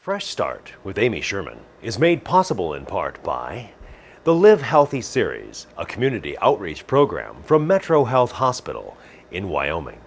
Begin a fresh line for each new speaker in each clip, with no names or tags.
Fresh Start with Amy Sherman is made possible in part by the Live Healthy Series, a community outreach program from Metro Health Hospital in Wyoming.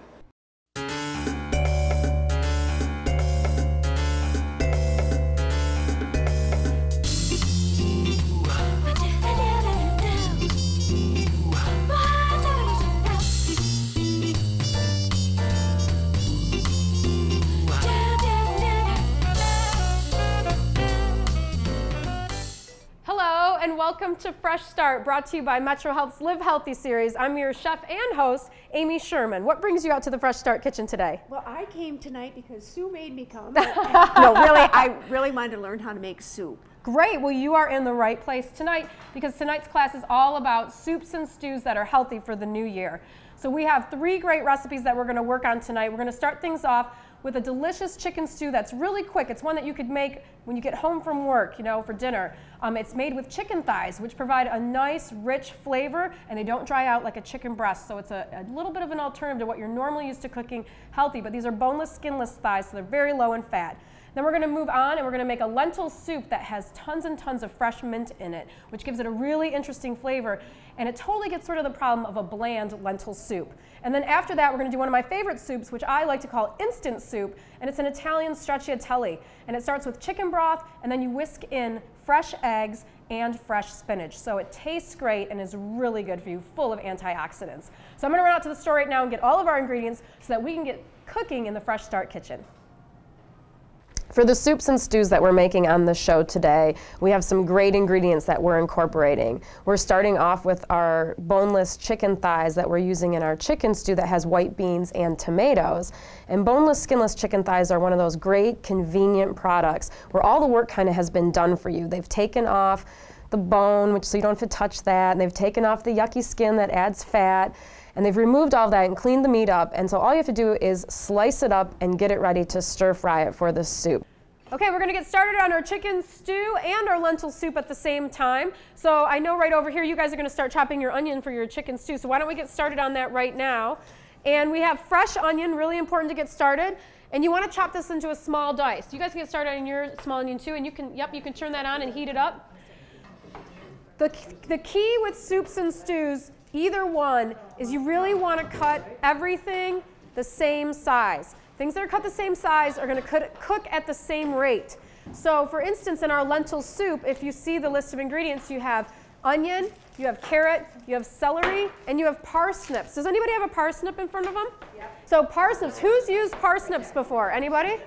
Welcome to Fresh Start, brought to you by Metro Health's Live Healthy series. I'm your chef and host, Amy Sherman. What brings you out to the Fresh Start kitchen today?
Well, I came tonight because Sue made me come. No, really, I really wanted to learn how to make soup.
Great, well you are in the right place tonight because tonight's class is all about soups and stews that are healthy for the new year. So we have 3 great recipes that we're going to work on tonight. We're going to start things off with a delicious chicken stew that's really quick. It's one that you could make when you get home from work, you know, for dinner. It's made with chicken thighs, which provide a nice, rich flavor, and they don't dry out like a chicken breast. So it's a little bit of an alternative to what you're normally used to cooking healthy, but these are boneless, skinless thighs, so they're very low in fat. Then we're going to move on and we're going to make a lentil soup that has tons and tons of fresh mint in it, which gives it a really interesting flavor, and it totally gets rid of the problem of a bland lentil soup. And then after that, we're going to do one of my favorite soups, which I like to call instant soup, and it's an Italian stracciatella. And it starts with chicken broth, and then you whisk in fresh eggs and fresh spinach. So it tastes great and is really good for you, full of antioxidants. So I'm going to run out to the store right now and get all of our ingredients so that we can get cooking in the Fresh Start kitchen. For the soups and stews that we're making on the show today, we have some great ingredients that we're incorporating. We're starting off with our boneless chicken thighs that we're using in our chicken stew that has white beans and tomatoes. And boneless, skinless chicken thighs are one of those great, convenient products where all the work kind of has been done for you. They've taken off the bone, so you don't have to touch that, and they've taken off the yucky skin that adds fat, and they've removed all of that and cleaned the meat up, and so all you have to do is slice it up and get it ready to stir fry it for the soup. Okay, we're going to get started on our chicken stew and our lentil soup at the same time. So I know right over here you guys are going to start chopping your onion for your chicken stew, so why don't we get started on that right now. And we have fresh onion, really important to get started. And you want to chop this into a small dice. You guys can get started on your small onion too, and you can turn that on and heat it up. The key with soups and stews, either one, is you really want to cut everything the same size. Things that are cut the same size are going to cook at the same rate. So for instance, in our lentil soup, if you see the list of ingredients, you have onion, you have carrot, you have celery, and you have parsnips. Does anybody have a parsnip in front of them? Yeah. So parsnips, who's used parsnips before? Anybody?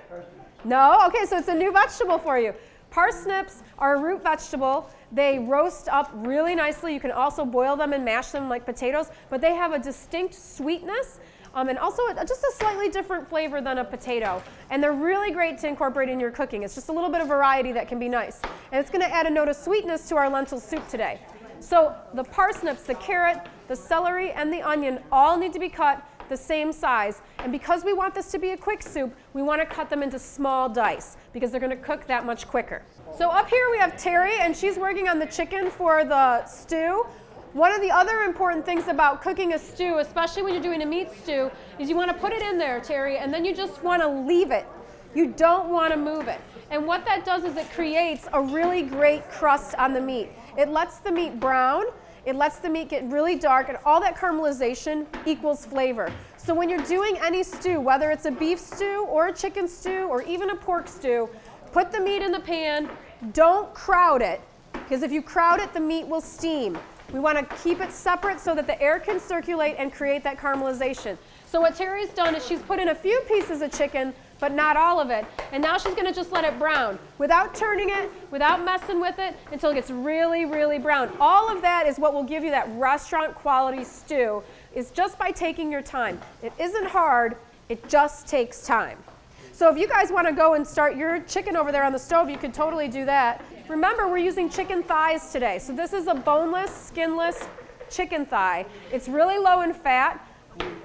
No? Okay, so it's a new vegetable for you. Parsnips are a root vegetable. They roast up really nicely. You can also boil them and mash them like potatoes, but they have a distinct sweetness and also just a slightly different flavor than a potato. And they're really great to incorporate in your cooking. It's just a little bit of variety that can be nice. And it's going to add a note of sweetness to our lentil soup today. So the parsnips, the carrot, the celery, and the onion all need to be cut the same size. And because we want this to be a quick soup, we want to cut them into small dice because they're going to cook that much quicker. So up here we have Terry, and she's working on the chicken for the stew. One of the other important things about cooking a stew, especially when you're doing a meat stew, is you want to put it in there, Terry, and then you just want to leave it. You don't want to move it. And what that does is it creates a really great crust on the meat. It lets the meat brown, it lets the meat get really dark, and all that caramelization equals flavor. So when you're doing any stew, whether it's a beef stew or a chicken stew or even a pork stew, put the meat in the pan, don't crowd it, because if you crowd it, the meat will steam. We want to keep it separate so that the air can circulate and create that caramelization. So what Terry's done is she's put in a few pieces of chicken, but not all of it. And now she's going to just let it brown without turning it, without messing with it, until it gets really, really brown. All of that is what will give you that restaurant quality stew, is just by taking your time. It isn't hard, it just takes time. So if you guys want to go and start your chicken over there on the stove, you could totally do that. Remember, we're using chicken thighs today. So this is a boneless, skinless chicken thigh. It's really low in fat,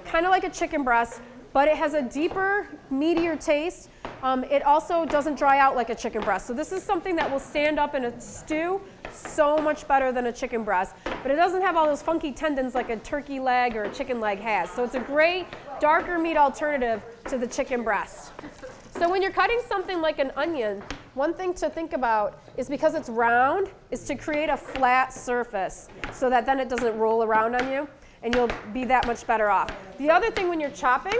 kind of like a chicken breast, but it has a deeper, meatier taste. It also doesn't dry out like a chicken breast. So this is something that will stand up in a stew so much better than a chicken breast, but it doesn't have all those funky tendons like a turkey leg or a chicken leg has. So it's a great darker meat alternative to the chicken breast. So when you're cutting something like an onion, one thing to think about is because it's round, is to create a flat surface so that then it doesn't roll around on you and you'll be that much better off. The other thing when you're chopping,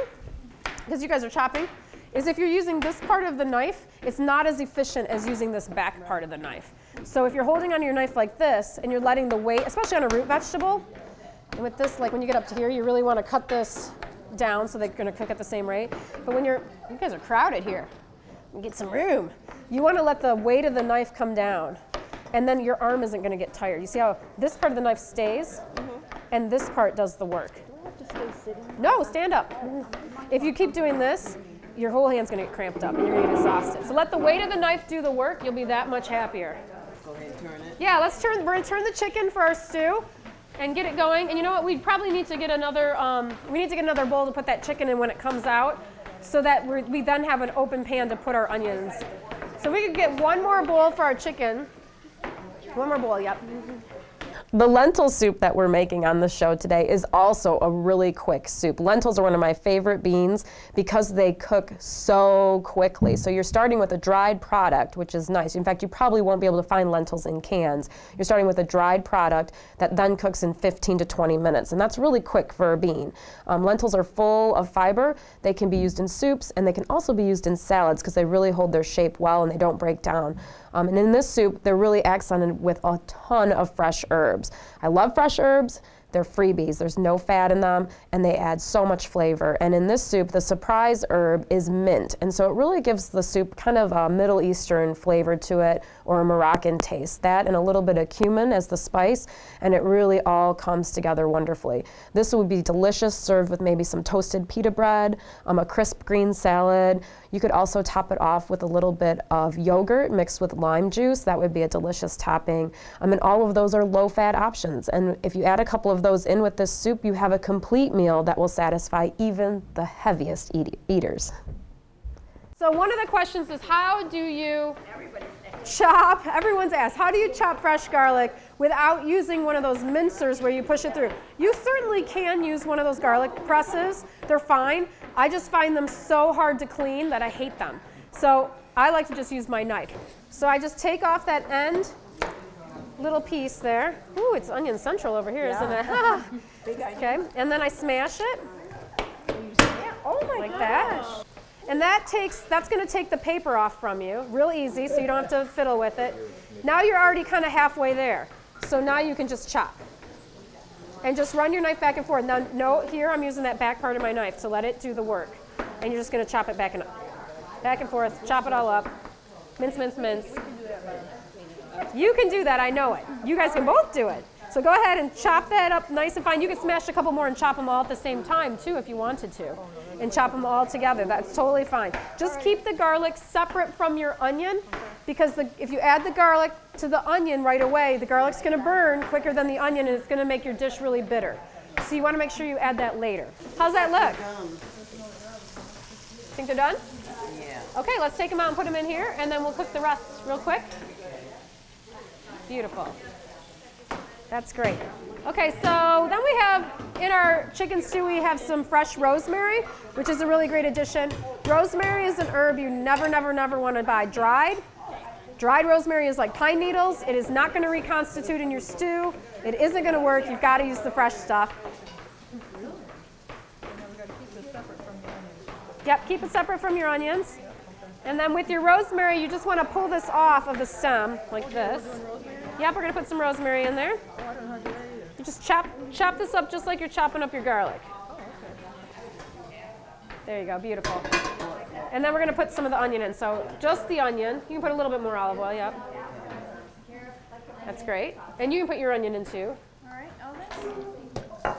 because you guys are chopping, is if you're using this part of the knife, it's not as efficient as using this back part of the knife. So if you're holding onto your knife like this and you're letting the weight, especially on a root vegetable, and with this, like when you get up to here, you really want to cut this down so they're going to cook at the same rate. But when you guys are crowded here, get some room. You want to let the weight of the knife come down, and then your arm isn't going to get tired. You see how this part of the knife stays, and this part does the work.
Do I have to stay sitting?
No, stand up. If you keep doing this, your whole hand's going to get cramped up and you're going to get exhausted. So let the weight of the knife do the work. You'll be that much happier.
Go ahead and turn it.
Yeah, we're going to turn the chicken for our stew and get it going. And you know what? We probably need to get another bowl to put that chicken in when it comes out, so that we then have an open pan to put our onions. So we could get one more bowl for our chicken. One more bowl, yep.
The lentil soup that we're making on the show today is also a really quick soup. Lentils are one of my favorite beans because they cook so quickly. So you're starting with a dried product, which is nice. In fact, you probably won't be able to find lentils in cans. You're starting with a dried product that then cooks in 15 to 20 minutes, and that's really quick for a bean. Lentils are full of fiber. They can be used in soups, and they can also be used in salads because they really hold their shape well and they don't break down. And in this soup, they're really accented with a ton of fresh herbs. I love fresh herbs. They're freebies. There's no fat in them, and they add so much flavor. And in this soup, the surprise herb is mint. And so it really gives the soup kind of a Middle Eastern flavor to it, or a Moroccan taste. That and a little bit of cumin as the spice, and it really all comes together wonderfully. This would be delicious served with maybe some toasted pita bread, a crisp green salad. You could also top it off with a little bit of yogurt mixed with lime juice. That would be a delicious topping. And all of those are low-fat options. And if you add a couple of those in with this soup, you have a complete meal that will satisfy even the heaviest eaters.
So one of the questions is, how do you chop, everyone's asked, how do you chop fresh garlic without using one of those mincers where you push it through? You certainly can use one of those garlic presses. They're fine. I just find them so hard to clean that I hate them. So I like to just use my knife. So I just take off that end little piece there. Ooh, it's onion central over here, isn't it? Okay, and then I smash it.
Oh my
like
gosh.
that. And that's going to take the paper off from you, real easy, so you don't have to fiddle with it. Now you're already kind of halfway there. So now you can just chop. And just run your knife back and forth. Now, no, here I'm using that back part of my knife to let it do the work. And you're just going to chop it back and forth, chop it all up. Mince, mince, mince. You can do that, I know it. You guys can both do it. So go ahead and chop that up nice and fine. You can smash a couple more and chop them all at the same time too if you wanted to. And chop them all together. That's totally fine. Just keep the garlic separate from your onion, because if you add the garlic to the onion right away, the garlic's going to burn quicker than the onion, and it's going to make your dish really bitter. So you want to make sure you add that later. How's that look? Think they're done?
Yeah.
Okay, let's take them out and put them in here, and then we'll cook the rest real quick. Beautiful. That's great. Okay, so then we have, in our chicken stew, we have some fresh rosemary, which is a really great addition. Rosemary is an herb you never, never, never want to buy dried. Dried rosemary is like pine needles. It is not going to reconstitute in your stew. It isn't going to work. You've got to use the fresh stuff. Yep, keep it separate from your onions. And then with your rosemary, you just want to pull this off of the stem like this. Yep, we're going to put some rosemary in there. You just chop this up just like you're chopping up your garlic. There you go, beautiful. And then we're going to put some of the onion in. So just the onion. You can put a little bit more olive oil, yep. That's great. And you can put your onion in too.
All right, Elvis.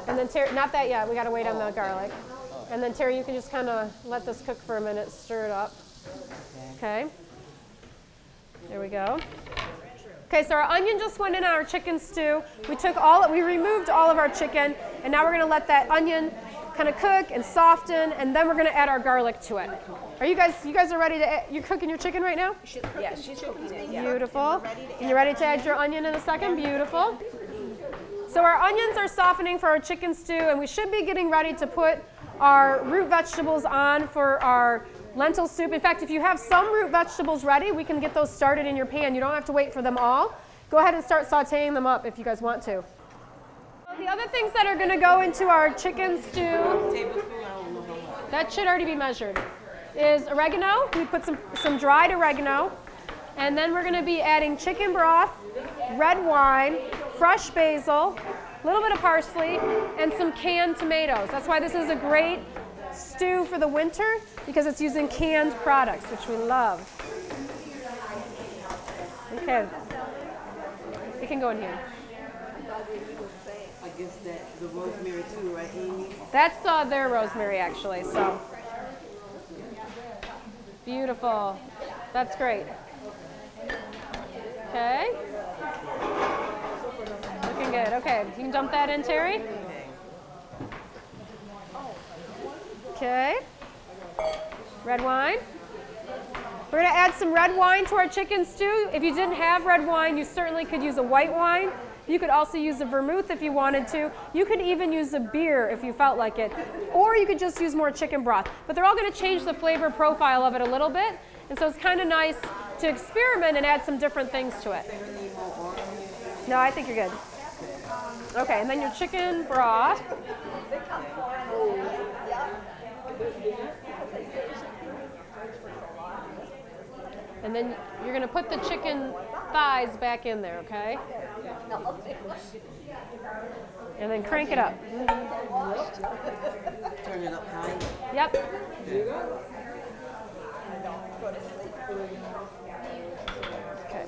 And then, not that yet, we got to wait on the garlic. And then Terry, you can just kind of let this cook for a minute, stir it up. Okay. There we go. Okay, so our onion just went in our chicken stew. We removed all of our chicken, and now we're going to let that onion kind of cook and soften, and then we're going to add our garlic to it. Are you guys are ready to you're cooking your chicken right now?
Yeah, she's cooking it. Yeah.
Beautiful. And you're ready to add your onion in a second? Beautiful. So our onions are softening for our chicken stew, and we should be getting ready to put our root vegetables on for our lentil soup. In fact, if you have some root vegetables ready, we can get those started in your pan. You don't have to wait for them all. Go ahead and start sauteing them up if you guys want to. The other things that are going to go into our chicken stew, that should already be measured, is oregano. We put some dried oregano. And then we're going to be adding chicken broth, red wine, fresh basil, a little bit of parsley, and some canned tomatoes. That's why this is a great stew for the winter, because it's using canned products, which we love. Okay. It can go in here.
I guess that the rosemary too, right, Amy?
That's their rosemary, actually, so. Beautiful. That's great. Okay. Looking good. Okay, you can dump that in, Terry. Okay. Red wine. We're going to add some red wine to our chicken stew. If you didn't have red wine, you certainly could use a white wine. You could also use a vermouth if you wanted to. You could even use a beer if you felt like it. Or you could just use more chicken broth. But they're all going to change the flavor profile of it a little bit. And so it's kind of nice to experiment and add some different things to it. No, I think you're good. Okay, and then your chicken broth. And then you're going to put the chicken thighs back in there, okay? And then crank it up.
Turn it up high.
Yep. Okay.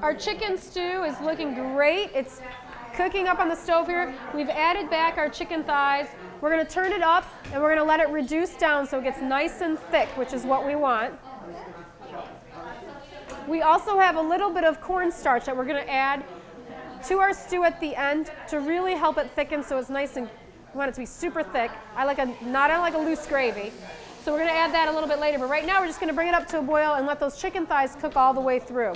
Our chicken stew is looking great. It's cooking up on the stove here. We've added back our chicken thighs. We're going to turn it up and we're going to let it reduce down so it gets nice and thick, which is what we want. We also have a little bit of cornstarch that we're going to add to our stew at the end to really help it thicken so it's nice and, we want it to be super thick. I like a loose gravy. So we're going to add that a little bit later, but right now we're just going to bring it up to a boil and let those chicken thighs cook all the way through.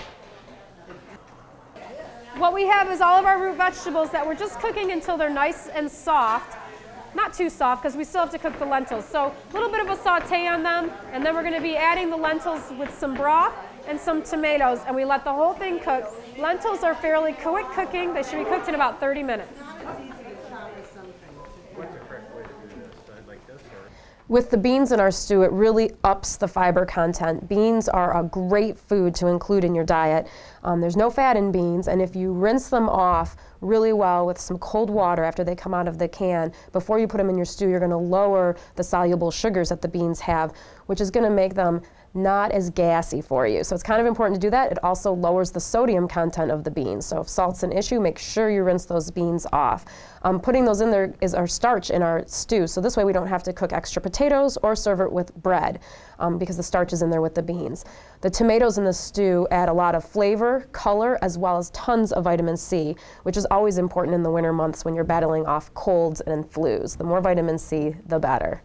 What we have is all of our root vegetables that we're just cooking until they're nice and soft. Not too soft because we still have to cook the lentils. So a little bit of a saute on them, and then we're going to be adding the lentils with some broth and some tomatoes, and we let the whole thing cook. Lentils are fairly quick cooking. They should be cooked in about 30 minutes.
With the beans in our stew, it really ups the fiber content. Beans are a great food to include in your diet. There's no fat in beans, and if you rinse them off really well with some cold water after they come out of the can, before you put them in your stew, you're going to lower the soluble sugars that the beans have, which is going to make them not as gassy for you. So it's kind of important to do that. It also lowers the sodium content of the beans. So if salt's an issue, make sure you rinse those beans off. Putting those in there is our starch in our stew. So this way we don't have to cook extra potatoes or serve it with bread because the starch is in there with the beans. The tomatoes in the stew add a lot of flavor, color, as well as tons of vitamin C, which is always important in the winter months when you're battling off colds and flus. The more vitamin C, the better.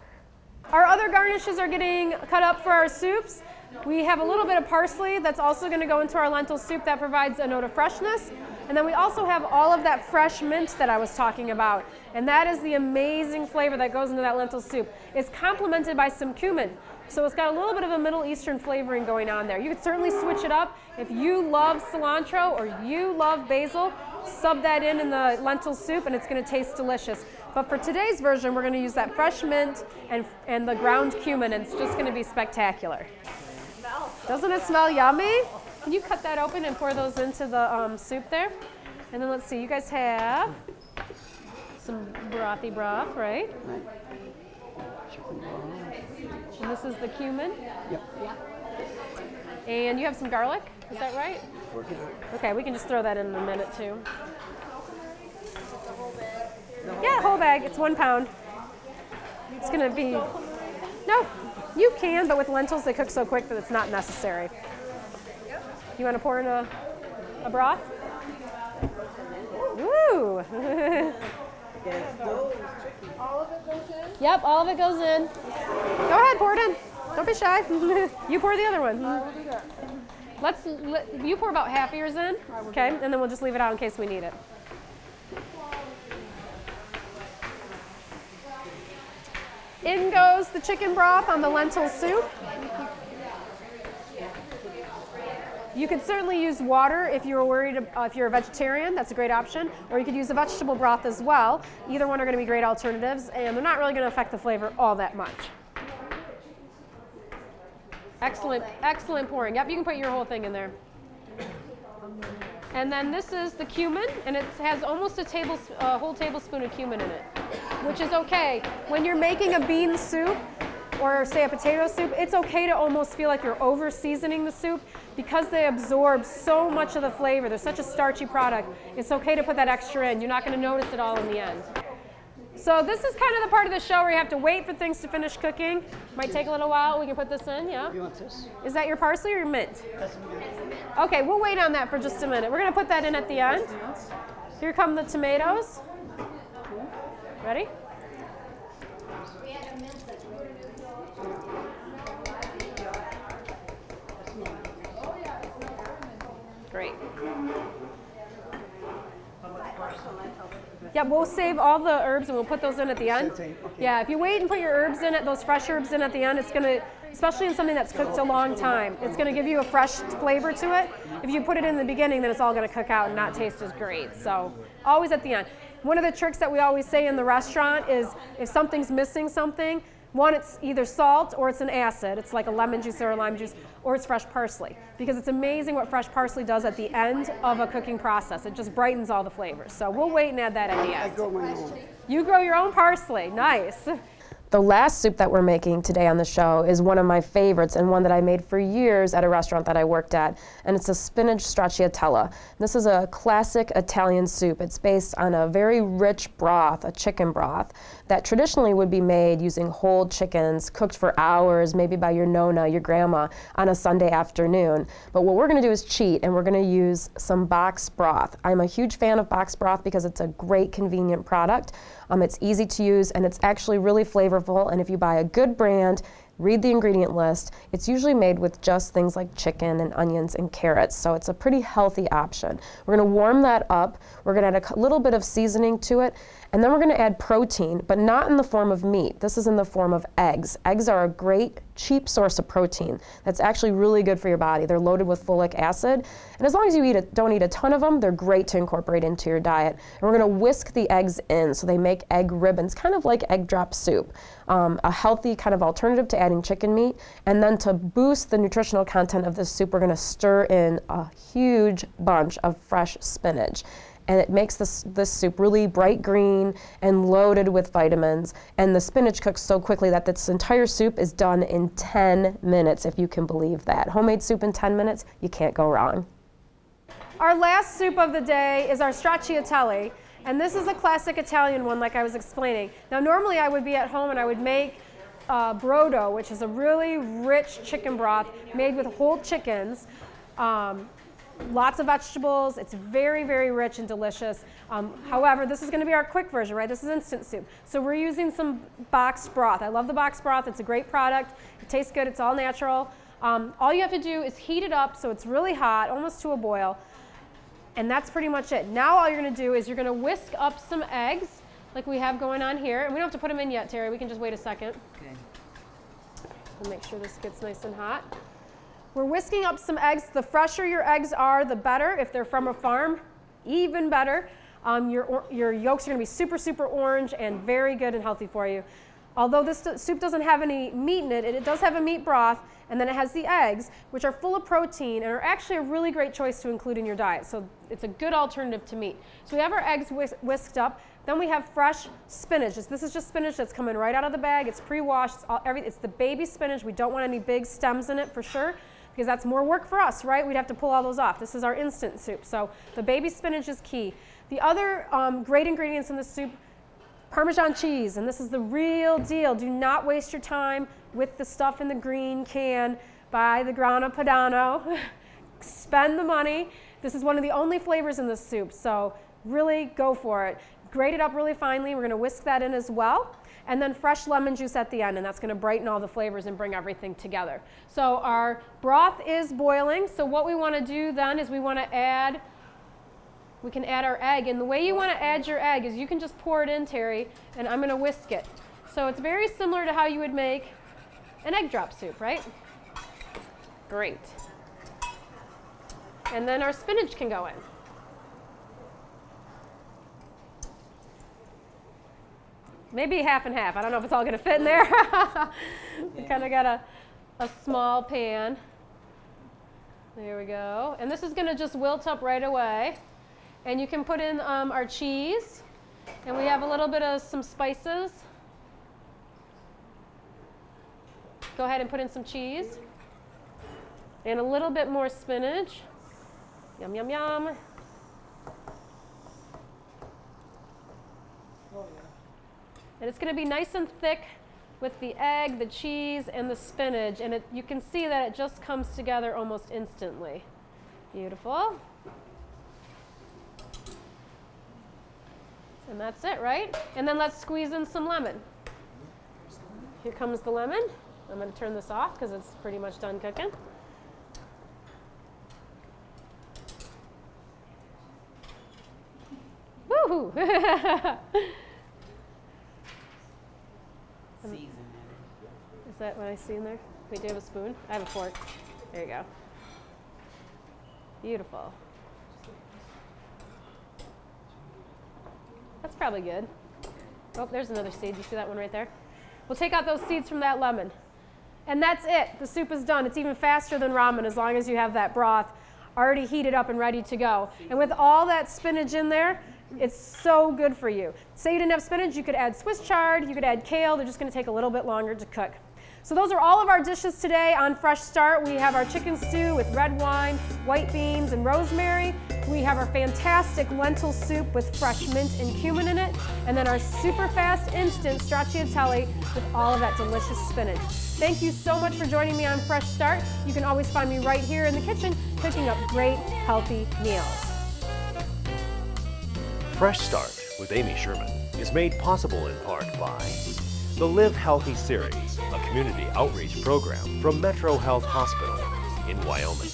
Our other garnishes are getting cut up for our soups. We have a little bit of parsley that's also going to go into our lentil soup that provides a note of freshness. And then we also have all of that fresh mint that I was talking about. And that is the amazing flavor that goes into that lentil soup. It's complemented by some cumin. So it's got a little bit of a Middle Eastern flavoring going on there. You could certainly switch it up. If you love cilantro or you love basil, sub that in the lentil soup and it's going to taste delicious. But for today's version, we're going to use that fresh mint and the ground cumin, and it's just going to be spectacular. Doesn't it smell yummy? Can you cut that open and pour those into the soup there? And then let's see, you guys have some brothy broth, right? And this is the cumin?
Yep.
And you have some garlic, is that right? Okay, we can just throw that in a minute too. Yeah, whole bag. It's 1 pound. It's going to be... No, you can, but with lentils they cook so quick that it's not necessary. You want to pour in a broth? Woo!
All of it goes in?
Yep, all of it goes in. Go ahead, pour it in. Don't be shy. You pour the other one.
We'll do that.
You pour about half of yours in, okay? And then we'll just leave it out in case we need it. In goes the chicken broth on the lentil soup. You could certainly use water if you were worried, if you're a vegetarian, that's a great option. Or you could use a vegetable broth as well. Either one are going to be great alternatives, and they're not really going to affect the flavor all that much. Excellent, excellent pouring. Yep, you can put your whole thing in there. And then this is the cumin, and it has almost a whole tablespoon of cumin in it, which is okay. When you're making a bean soup, or say a potato soup, it's okay to almost feel like you're over seasoning the soup because they absorb so much of the flavor. They're such a starchy product. It's okay to put that extra in. You're not going to notice it all in the end. So this is kind of the part of the show where you have to wait for things to finish cooking. Might take a little while. We can put this in, yeah?
You want this?
Is that your parsley or your mint?
That's me.
Okay, we'll wait on that for just a minute. We're going to put that in at the end. Here come the tomatoes. Ready? Great. Yeah, we'll save all the herbs and we'll put those in at the end. Yeah, if you wait and put your herbs in it, those fresh herbs in at the end, it's going to, especially in something that's cooked a long time, it's going to give you a fresh flavor to it. If you put it in the beginning, then it's all going to cook out and not taste as great. So always at the end. One of the tricks that we always say in the restaurant is if something's missing something, one, it's either salt or it's an acid. It's like a lemon juice or a lime juice, or it's fresh parsley. Because it's amazing what fresh parsley does at the end of a cooking process. It just brightens all the flavors. So we'll wait and add that at the end.
I grow my own.
You grow your own parsley. Nice.
The last soup that we're making today on the show is one of my favorites and one that I made for years at a restaurant that I worked at, and it's a Spinach Stracciatella. This is a classic Italian soup. It's based on a very rich broth, a chicken broth, that traditionally would be made using whole chickens, cooked for hours, maybe by your nonna, your grandma, on a Sunday afternoon. But what we're going to do is cheat, and we're going to use some box broth. I'm a huge fan of box broth because it's a great, convenient product. It's easy to use, and it's actually really flavorful, and if you buy a good brand, read the ingredient list, it's usually made with just things like chicken and onions and carrots, so it's a pretty healthy option. We're going to warm that up, we're going to add a little bit of seasoning to it, and then we're going to add protein, but not in the form of meat. This is in the form of eggs. Eggs are a great, cheap source of protein that's actually really good for your body. They're loaded with folic acid, and as long as you don't eat a ton of them, they're great to incorporate into your diet. And we're going to whisk the eggs in so they make egg ribbons, kind of like egg drop soup. A healthy kind of alternative to adding chicken meat. And then to boost the nutritional content of this soup, we're going to stir in a huge bunch of fresh spinach. And it makes this soup really bright green and loaded with vitamins. And the spinach cooks so quickly that this entire soup is done in 10 minutes, if you can believe that. Homemade soup in 10 minutes, you can't go wrong.
Our last soup of the day is our stracciatella, and this is a classic Italian one like I was explaining. Now normally I would be at home and I would make brodo, which is a really rich chicken broth made with whole chickens. Lots of vegetables. It's very, very rich and delicious. However, this is going to be our quick version, right? This is instant soup. So we're using some boxed broth. I love the boxed broth. It's a great product. It tastes good. It's all natural. All you have to do is heat it up so it's really hot, almost to a boil. And that's pretty much it. Now all you're going to do is you're going to whisk up some eggs like we have going on here. And we don't have to put them in yet, Terry. We can just wait a second.
Okay.
We'll make sure this gets nice and hot. We're whisking up some eggs. The fresher your eggs are, the better. If they're from a farm, even better. Your yolks are going to be super, super orange and very good and healthy for you. Although this soup doesn't have any meat in it, it does have a meat broth, and then it has the eggs, which are full of protein and are actually a really great choice to include in your diet. So it's a good alternative to meat. So we have our eggs whisked up. Then we have fresh spinach. This is just spinach that's coming right out of the bag. It's pre-washed. It's the baby spinach. We don't want any big stems in it for sure, because that's more work for us, right? We'd have to pull all those off. This is our instant soup. So the baby spinach is key. The other great ingredients in this soup, Parmesan cheese, and this is the real deal. Do not waste your time with the stuff in the green can. Buy the Grana Padano. Spend the money. This is one of the only flavors in this soup, so really go for it. Grate it up really finely. We're going to whisk that in as well. And then fresh lemon juice at the end, and that's going to brighten all the flavors and bring everything together. So our broth is boiling, so what we want to do then is we can add our egg. And the way you want to add your egg is you can just pour it in, Terry, and I'm going to whisk it. So it's very similar to how you would make an egg drop soup, right? Great. And then our spinach can go in. Maybe half and half. I don't know if it's all going to fit in there. We kind of got a small pan. There we go. And this is going to just wilt up right away. And you can put in our cheese. And we have a little bit of some spices. Go ahead and put in some cheese. And a little bit more spinach. Yum, yum, yum. And it's going to be nice and thick with the egg, the cheese, and the spinach. And you can see that it just comes together almost instantly. Beautiful. And that's it, right? And then let's squeeze in some lemon. Here comes the lemon. I'm going to turn this off because it's pretty much done cooking. Woo-hoo! Is that what I see in there? Wait, do you have a spoon? I have a fork. There you go. Beautiful. That's probably good. Oh, there's another seed. You see that one right there? We'll take out those seeds from that lemon. And that's it. The soup is done. It's even faster than ramen as long as you have that broth already heated up and ready to go. And with all that spinach in there, it's so good for you. Say you didn't have spinach, you could add Swiss chard, you could add kale. They're just going to take a little bit longer to cook. So those are all of our dishes today on Fresh Start. We have our chicken stew with red wine, white beans, and rosemary. We have our fantastic lentil soup with fresh mint and cumin in it. And then our super fast instant stracciatella with all of that delicious spinach. Thank you so much for joining me on Fresh Start. You can always find me right here in the kitchen cooking up great, healthy meals.
Fresh Start with Amy Sherman is made possible in part by the Live Healthy series, a community outreach program from Metro Health Hospital in Wyoming.